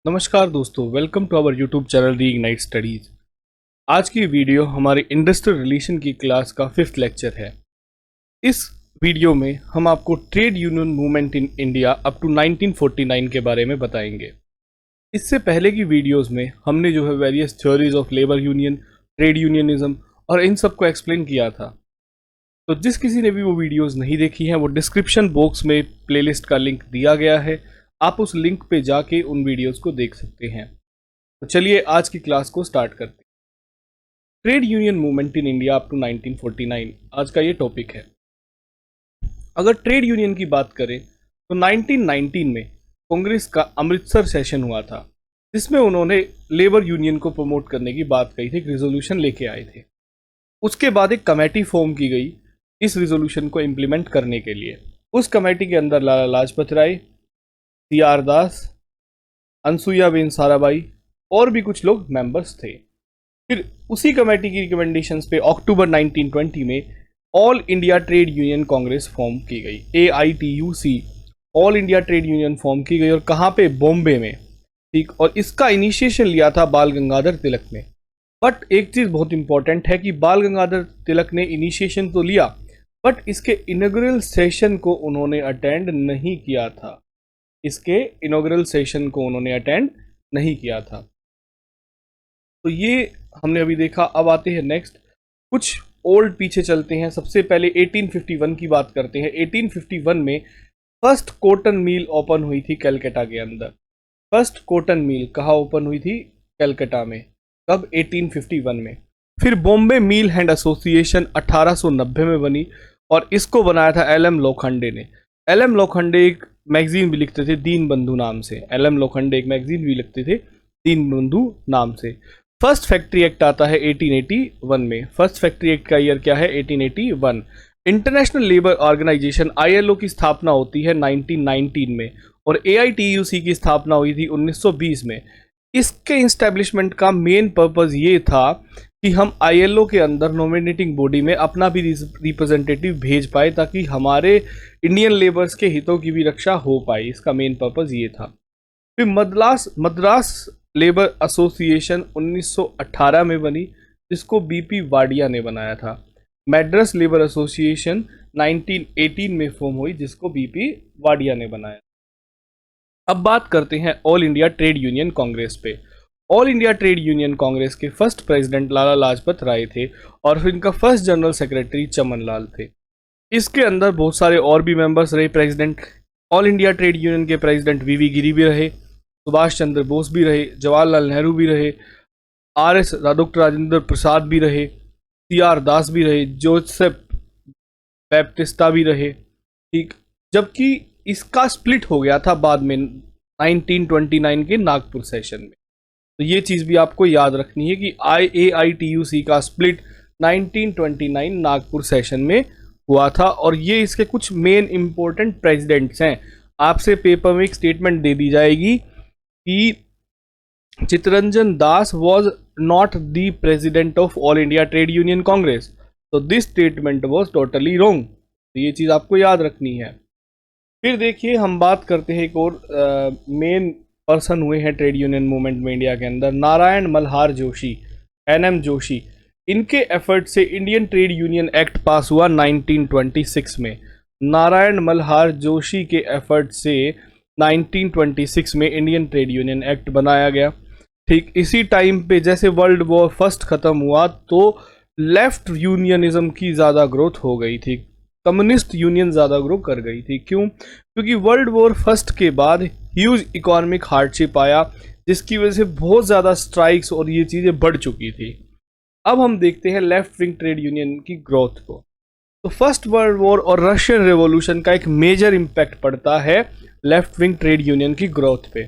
नमस्कार दोस्तों, welcome to our YouTube channel reignite studies. आज की वीडियो हमारी इंडस्ट्रियल रिलेशन की क्लास का 5th लेक्चर है। इस वीडियो में हम आपको trade union movement in India up to 1949 के बारे में बताएंगे। इससे पहले की वीडियोस में हमने जो है various theories of labour union, trade unionism और इन सब को एक्सप्लेन किया था। तो जिस किसी ने भी वो वीडियोस नहीं देखी हैं, वो डिस्क्रिप्शन बॉक्स में प्लेलिस्ट का लिंक दिया गया है, आप उस लिंक पे जाके उन वीडियोस को देख सकते हैं। तो चलिए आज की क्लास को स्टार्ट करते हैं। Trade union movement in India up to 1949 आज का ये टॉपिक है। अगर ट्रेड यूनियन की बात करें तो 1919 में कांग्रेस का अमृतसर सेशन हुआ था, जिसमें उन्होंने लेबर यूनियन को प्रमोट करने की बात कही थी, एक रिजोल्यूशन लेके आए थे। उसके बाद एक कमेटी फॉर्म की गई इस रिजोल्यूशन को इम्प्लीमेंट करने के लिए। उस कमेटी के अंदर लाला लाजपत राय, सी.आर. दास, अनसुईयाबेन साराभाई और भी कुछ लोग मेंबर्स थे। फिर उसी कमेटी की रिकमेंडेशंस पे अक्टूबर 1920 में all India trade union Congress form की गई, AITUC all India trade union form की गई। और कहाँ पे? बॉम्बे में। ठीक, और इसका इनिशिएशन लिया था बाल गंगाधर तिलक ने। बट एक चीज़ बहुत इंपॉर्टेंट है कि बाल गंगाधर तिलक ने इनिशिएशन तो लिया, बट इसके इनॉग्रल सेशन को उन्होंने अटेंड नहीं किया था। इसके इनॉग्रल सेशन को उन्होंने अटेंड नहीं किया था। तो ये हमने अभी देखा। अब आते हैं नेक्स्ट, कुछ ओल्ड पीछे चलते हैं। सबसे पहले 1851 की बात करते हैं। 1851 में फर्स्ट कॉटन मिल ओपन हुई थी कलकत्ता के अंदर। फर्स्ट कॉटन मिल कहाँ ओपन हुई थी? कलकत्ता में। कब? 1851 में। फिर बॉम्बे मिल एंड एसोसिएशन 1890 में बनी और इसको बनाया था LM लोखंडे ने। LM लोखंडे एक मैगजीन भी लिखते थे दीन बंधु नाम से। LM लोखंडे एक मैगजीन भी लिखते थे दीन बंधु नाम से। फर्स्ट फैक्ट्री एक्ट आता है 1881 में। फर्स्ट फैक्ट्री एक्ट का ईयर क्या है? 1881। इंटरनेशनल लेबर ऑर्गेनाइजेशन ILO की स्थापना होती है 1919 में और AITUC की स्थापना हुई थी 1920 में। इसके इंस्टैब्लिशमेंट का मेन पर्पस ये था कि हम ILO के अंदर नॉमिनेटिंग बॉडी में अपना भी रिप्रेजेंटेटिव भेज पाए, ताकि हमारे इंडियन लेबर्स के हितों की भी रक्षा हो पाए। इसका मेन पर्पस ये था। फिर मद्रास लेबर एसोसिएशन 1918 में बनी, जिसको BP वाडिया ने बनाया था। मैड्रास लेबर एसोसिएशन 1918 में फॉर्म हुई, जिसको BP वाडिया ने बनाया। अब बात करते हैं all India trade union Congress पे। All India trade union Congress के फर्स्ट प्रेसिडेंट लाला लाजपत राय थे और फिर इनका first general secretary Chaman Lal थे। इसके अंदर बहुत सारे और भी मेंबर्स रहे president. All India trade union के प्रेसिडेंट VV गिरी भी रहे, सुभाष चंद्र बोस भी रहे, जवाहरलाल नेहरू भी रहे, RS राजेंद्र प्रसाद भी रहे, C.R. दास भी रहे, जोसेफ बैप्टिस्टा भी रहे। ठीक, जबकि इसका स्प्लिट हो गया था बाद में 1929 के नागपुर सेशन में। तो ये चीज़ भी आपको याद रखनी है कि AITUC का स्प्लिट 1929 नागपुर सेशन में हुआ था। और ये इसके कुछ मेन इंपॉर्टेंट प्रेसिडेंट्स हैं। आपसे पेपर में एक स्टेटमेंट दे दी जाएगी कि Chittaranjan Das was not the president of all India trade union Congress, तो this statement was totally wrong. तो ये चीज़ आपको याद रखनी है। फिर देखिए, हम बात करते हैं एक और मेन पर्सन हुए हैं ट्रेड यूनियन मूवमेंट में इंडिया के अंदर, नारायण मल्हार जोशी, NM जोशी। इनके एफर्ट से इंडियन ट्रेड यूनियन एक्ट पास हुआ 1926 में। नारायण मल्हार जोशी के एफर्ट से 1926 में इंडियन ट्रेड यूनियन एक्ट बनाया गया। ठीक इसी टाइम पे जैसे वर्ल्ड वॉर फर्स्ट ख़त्म हुआ तो लेफ्ट यूनियनिज्म की ज़्यादा ग्रोथ हो गई थी, कम्युनिस्ट यूनियन ज़्यादा ग्रो कर गई थी। क्यों? क्योंकि वर्ल्ड वॉर फर्स्ट के बाद ह्यूज इकोनॉमिक हार्डशिप आया, जिसकी वजह से बहुत ज़्यादा स्ट्राइक्स और ये चीज़ें बढ़ चुकी थी। अब हम देखते हैं लेफ्ट विंग ट्रेड यूनियन की ग्रोथ को। तो फर्स्ट वर्ल्ड वॉर और रशियन रेवोल्यूशन का एक मेजर इम्पैक्ट पड़ता है लेफ्ट विंग ट्रेड यूनियन की ग्रोथ पे।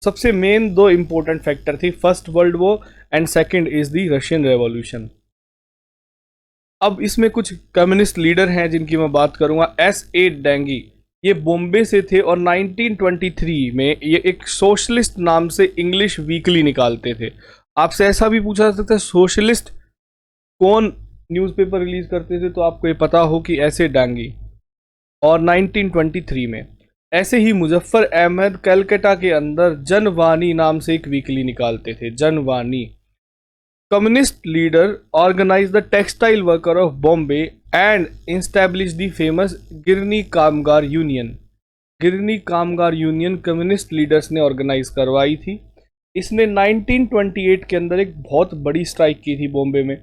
सबसे मेन दो इंपॉर्टेंट फैक्टर थी, first world war and second is the Russian revolution. अब इसमें कुछ कम्युनिस्ट लीडर हैं जिनकी मैं बात करूंगा। S.A. डेंगी, ये बॉम्बे से थे और 1923 में ये एक सोशलिस्ट नाम से इंग्लिश वीकली निकालते थे। आपसे ऐसा भी पूछा जा सकता है सोशलिस्ट कौन न्यूज़पेपर रिलीज करते थे, तो आपको ये पता हो कि S.A. डेंगी। और 1923 में ऐसे ही मुजफ्फर अहमद कलकत्ता के अंदर जनवाणी नाम से एक वीकली निकालते थे, Janvani. Communist leader organise the textile worker of Bombay and establish the famous Girni Kamgar union. Girni Kamgar union communist leaders ने ऑर्गेनाइज करवाई थी। इसने 1928 के अंदर एक बहुत बड़ी स्ट्राइक की थी बॉम्बे में,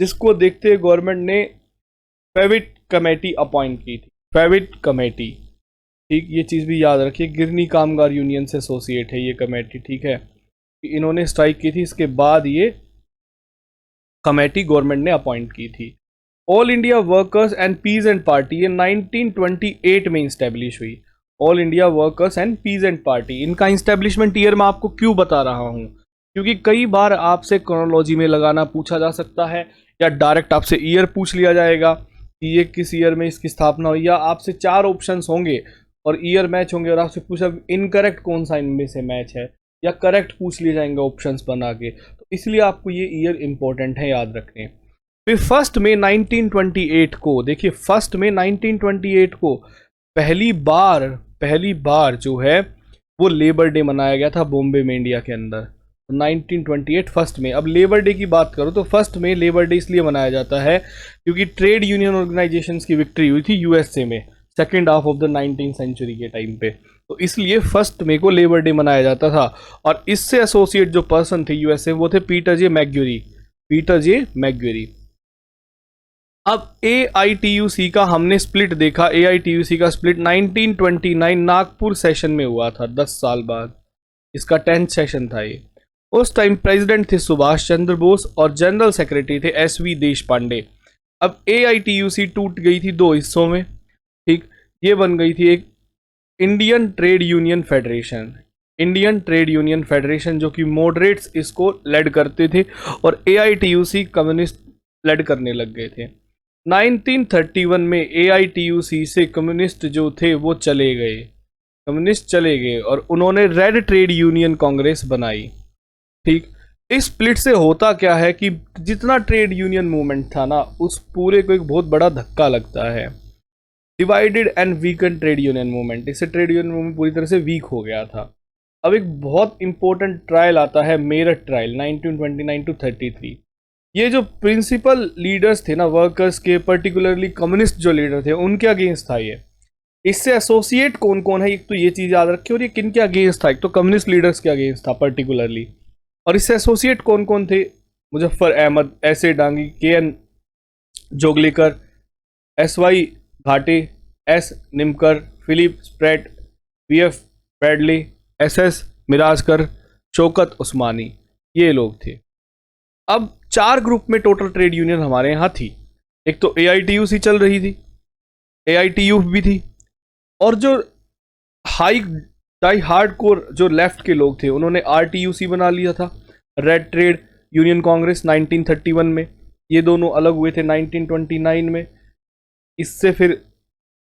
जिसको देखते हुए गवर्नमेंट ने फेविट कमेटी अपॉइंट की थी, फेविट कमेटी। ठीक, ये चीज़ भी याद रखिए, गिरनी कामगार यूनियन से एसोसिएट है ये कमेटी। ठीक है, इन्होंने स्ट्राइक की थी, इसके बाद ये कमेटी गवर्नमेंट ने अपॉइंट की थी। All India workers and peasant party ये 1928 में इंस्टेब्लिश हुई। All India workers and peasant party, इनका इंस्टेब्लिशमेंट ईयर मैं आपको क्यों बता रहा हूँ, क्योंकि कई बार आपसे क्रोनोलॉजी में लगाना पूछा जा सकता है, या डायरेक्ट आपसे ईयर पूछ लिया जाएगा कि ये किस ईयर में इसकी स्थापना हुई, या आपसे 4 ऑप्शंस होंगे और ईयर मैच होंगे और आपसे पूछा इनकरेक्ट कौन सा इनमें से मैच है, या करेक्ट पूछ लिए जाएंगे ऑप्शंस बना के। तो इसलिए आपको ये ईयर इंपॉर्टेंट है, याद रखें। फिर 1 मई 1928 को, देखिए 1 मई 1928 को पहली बार जो है वो लेबर डे मनाया गया था बॉम्बे में, इंडिया के अंदर। तो 1928 1 मई। अब लेबर डे की बात करो तो 1 मई लेबर डे इसलिए मनाया जाता है क्योंकि ट्रेड यूनियन ऑर्गेनाइजेशंस की विक्ट्री हुई थी यूएसए में second half of the 19th century के टाइम पे। तो इसलिए 1 मई को लेबर डे मनाया जाता था। और इससे एसोसिएट जो पर्सन थे यूएसए, वो थे पीटर जे मैकग्यूरी, पीटर जे मैकग्यूरी। अब AITUC का हमने स्प्लिट देखा। AITUC का स्प्लिट 1929 नागपुर सेशन में हुआ था, 10 साल बाद। इसका 10th सेशन था ये। उस टाइम प्रेसिडेंट थे सुभाष चंद्र बोस और जनरल सेक्रेटरी थे SV देशपांडे। अब AITUC टूट गई थी 2 हिस्सों में। ठीक, ये बन गई थी एक Indian trade union federation, Indian trade union federation, जो कि मॉडरेट्स इसको लेड करते थे और AITUC कम्युनिस्ट लेड करने लग गए थे। 1931 में AITUC से कम्युनिस्ट जो थे वो चले गए, कम्युनिस्ट चले गए और उन्होंने रेड ट्रेड यूनियन कांग्रेस बनाई। ठीक, इस स्प्लिट से होता क्या है कि जितना ट्रेड यूनियन मूवमेंट था ना, उस पूरे को एक बहुत बड़ा धक्का लगता है। Divided and weaken trade union movement, इससे ट्रेड यूनियन मूवमेंट पूरी तरह से वीक हो गया था। अब एक बहुत इंपॉर्टेंट ट्रायल आता है, मेरठ ट्रायल 1929 to 33। ये जो प्रिंसिपल लीडर्स थे ना वर्कर्स के, पर्टिकुलरली कम्युनिस्ट जो लीडर थे, उनके अगेंस्ट था ये। इससे एसोसिएट कौन कौन है, एक तो ये चीज़ याद रखिए, और ये किन के अगेंस्ट था, एक तो कम्युनिस्ट लीडर्स के अगेंस्ट था पर्टिकुलरली, और इससे एसोसिएट कौन कौन थे, Muzaffar Ahmad, S.A. Dange, KN Joglekar, SY Ghate, S. Nimbkar, Philip Spratt, VF Bradley, SS Mirajkar, Shaukat Usmani, ये लोग थे। अब 4 ग्रुप में टोटल ट्रेड यूनियन हमारे यहाँ थी। एक तो AITUC चल रही थी, AITU भी थी, और जो डाई हार्डकोर जो लेफ्ट के लोग थे उन्होंने RTUC बना लिया था, रेड ट्रेड यूनियन कांग्रेस 1931 में। ये दोनों अलग हुए थे 1929 में। इससे फिर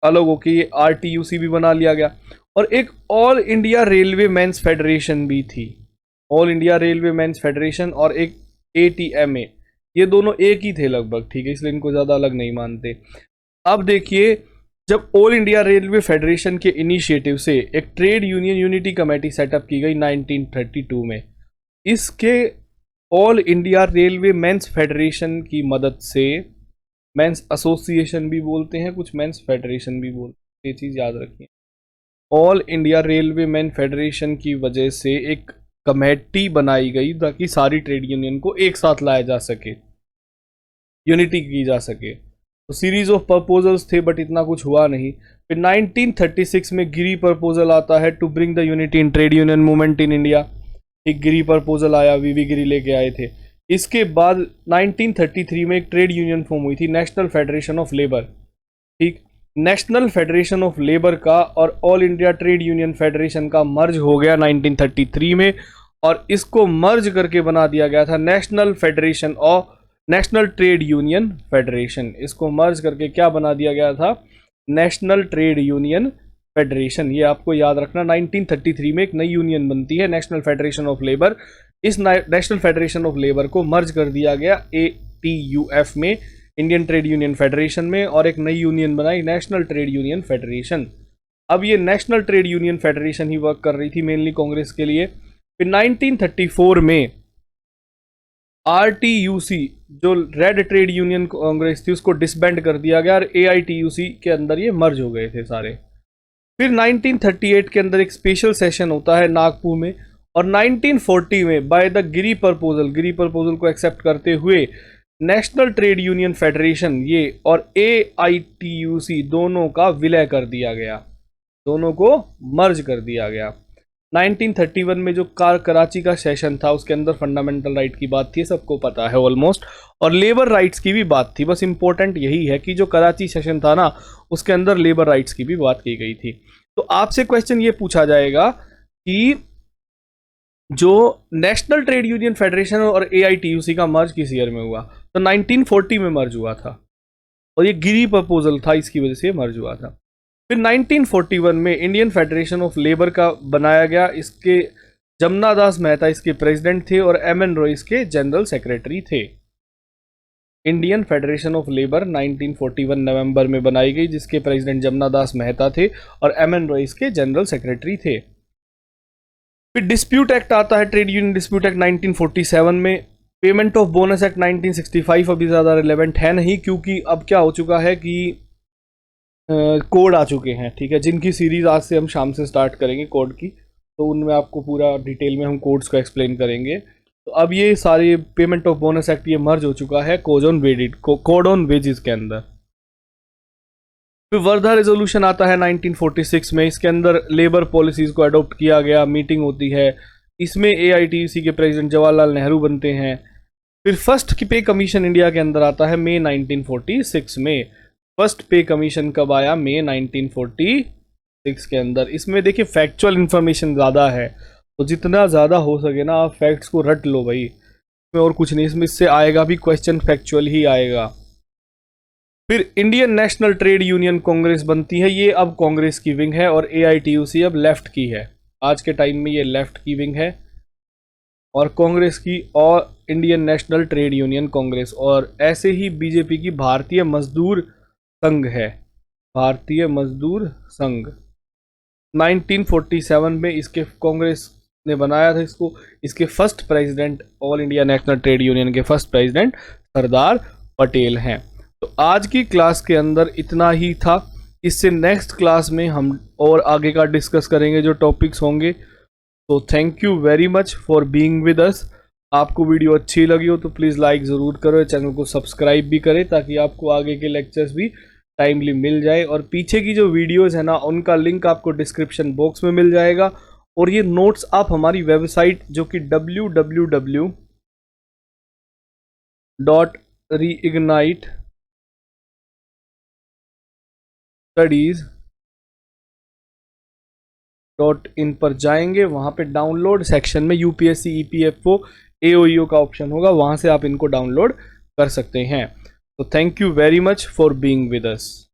अलग होके ये RTUC भी बना लिया गया। और एक all India railway men's federation भी थी, all India railway men's federation, और एक ATMA, ये दोनों एक ही थे लगभग। ठीक है, इसलिए इनको ज़्यादा अलग नहीं मानते। अब देखिए, जब ऑल इंडिया रेलवे फेडरेशन के इनिशिएटिव से एक trade union unity committee set up की गई 1932 में, इसके all India railway men's federation की मदद से, मेंस एसोसिएशन भी बोलते हैं कुछ, मेंस फेडरेशन भी बोलते हैं, ये चीज़ याद रखिए। All India railway main federation की वजह से एक कमेटी बनाई गई ताकि सारी ट्रेड यूनियन को एक साथ लाया जा सके, यूनिटी की जा सके। तो सीरीज ऑफ प्रपोजल्स थे बट इतना कुछ हुआ नहीं। फिर 1936 में गिरी प्रपोजल आता है to bring the unity in trade union movement in India. एक गिरी प्रपोजल आया, VV गिरी लेके आए थे। इसके बाद 1933 में एक ट्रेड यूनियन फॉर्म हुई थी, नेशनल फेडरेशन ऑफ लेबर। ठीक, नेशनल फेडरेशन ऑफ लेबर का और all India trade union federation का मर्ज हो गया 1933 में, और इसको मर्ज करके बना दिया गया था national federation of national trade union federation. इसको मर्ज करके क्या बना दिया गया था, नेशनल ट्रेड यूनियन फेडरेशन। ये आपको याद रखना, 1933 में एक नई यूनियन बनती है, नेशनल फेडरेशन ऑफ लेबर। इस नेशनल फेडरेशन ऑफ लेबर को मर्ज कर दिया गया ATUF में, इंडियन ट्रेड यूनियन फेडरेशन में, और एक नई यूनियन बनाई, नेशनल ट्रेड यूनियन फेडरेशन। अब ये नेशनल ट्रेड यूनियन फेडरेशन ही वर्क कर रही थी मेनली कांग्रेस के लिए। फिर 1934 में RTUC जो रेड ट्रेड यूनियन कांग्रेस थी उसको डिसबैंड कर दिया गया और AITUC के अंदर ये मर्ज हो गए थे सारे। फिर 1938 के अंदर एक स्पेशल सेशन होता है नागपुर में, और 1940 में बाय द गिरी प्रपोजल को एक्सेप्ट करते हुए नेशनल ट्रेड यूनियन फेडरेशन ये और AITUC दोनों का विलय कर दिया गया, दोनों को मर्ज कर दिया गया। 1931 में जो कराची का सेशन था उसके अंदर फंडामेंटल राइट की बात थी, सबको पता है ऑलमोस्ट, और लेबर राइट्स की भी बात थी। बस इंपॉर्टेंट यही है कि जो कराची सेशन था ना उसके अंदर लेबर राइट्स की भी बात की गई थी। तो आपसे क्वेश्चन ये पूछा जाएगा कि जो नेशनल ट्रेड यूनियन फेडरेशन और AITUC का मर्ज किस ईयर में हुआ, तो 1940 में मर्ज हुआ था, और ये गिरी प्रपोजल था, इसकी वजह से मर्ज हुआ था। फिर 1941 में इंडियन फेडरेशन ऑफ लेबर का बनाया गया, इसके जमुना दास मेहता इसके प्रेसिडेंट थे और MN रॉय इसके जनरल सेक्रेटरी थे। इंडियन फेडरेशन ऑफ लेबर 1941 नवंबर में बनाई गई, जिसके प्रेसिडेंट जमुना दास मेहता थे और MN रॉय इसके जनरल सेक्रेटरी थे। फिर डिस्प्यूट एक्ट आता है, ट्रेड यूनियन डिस्प्यूट एक्ट 1947 में। पेमेंट ऑफ बोनस एक्ट 1965 अभी ज़्यादा रिलेवेंट है नहीं, क्योंकि अब क्या हो चुका है कि कोड आ चुके हैं, ठीक है, जिनकी सीरीज आज से हम शाम से स्टार्ट करेंगे कोड की, तो उनमें आपको पूरा डिटेल में हम कोड्स को एक्सप्लेन करेंगे। तो अब ये सारे पेमेंट ऑफ बोनस एक्ट ये मर्ज हो चुका है कोड ऑन वेजेस के अंदर। फिर वर्धा रेजोल्यूशन आता है 1946 में, इसके अंदर लेबर पॉलिसीज को अडॉप्ट किया गया, मीटिंग होती है, इसमें AITUC के प्रेसिडेंट जवाहरलाल नेहरू बनते हैं। फिर फर्स्ट पे कमीशन इंडिया के अंदर आता है मई 1946 में। फर्स्ट पे कमीशन कब आया, मई 1946 के अंदर। इसमें देखिए फैक्चुअल इंफॉर्मेशन ज़्यादा है, तो जितना ज़्यादा हो सके ना आप फैक्ट्स को रट लो भाई, इसमें और कुछ नहीं, इसमें इससे आएगा भी क्वेश्चन फैक्चुअल ही आएगा। फिर Indian national trade union Congress बनती है, ये अब कांग्रेस की विंग है, और AITUC अब लेफ्ट की है, आज के टाइम में ये लेफ्ट की विंग है और कांग्रेस की, और Indian national trade union Congress. और ऐसे ही बीजेपी की भारतीय मजदूर संघ है, भारतीय मजदूर संघ 1947 में इसके कांग्रेस ने बनाया था इसको। इसके first president, all India national trade union के फर्स्ट प्रेसिडेंट सरदार पटेल हैं। तो आज की क्लास के अंदर इतना ही था, इससे नेक्स्ट क्लास में हम और आगे का डिस्कस करेंगे जो टॉपिक्स होंगे। तो thank you very much for being with us. आपको वीडियो अच्छी लगी हो तो प्लीज़ लाइक ज़रूर करो, चैनल को सब्सक्राइब भी करें ताकि आपको आगे के लेक्चर्स भी टाइमली मिल जाए। और पीछे की जो वीडियोस है ना उनका लिंक आपको डिस्क्रिप्शन बॉक्स में मिल जाएगा, और ये नोट्स आप हमारी वेबसाइट जो कि www.reignitestudies.in पर जाएंगे, वहाँ पे डाउनलोड सेक्शन में UPSC EPFO AOEO का ऑप्शन होगा, वहाँ से आप इनको डाउनलोड कर सकते हैं। So thank you very much for being with us.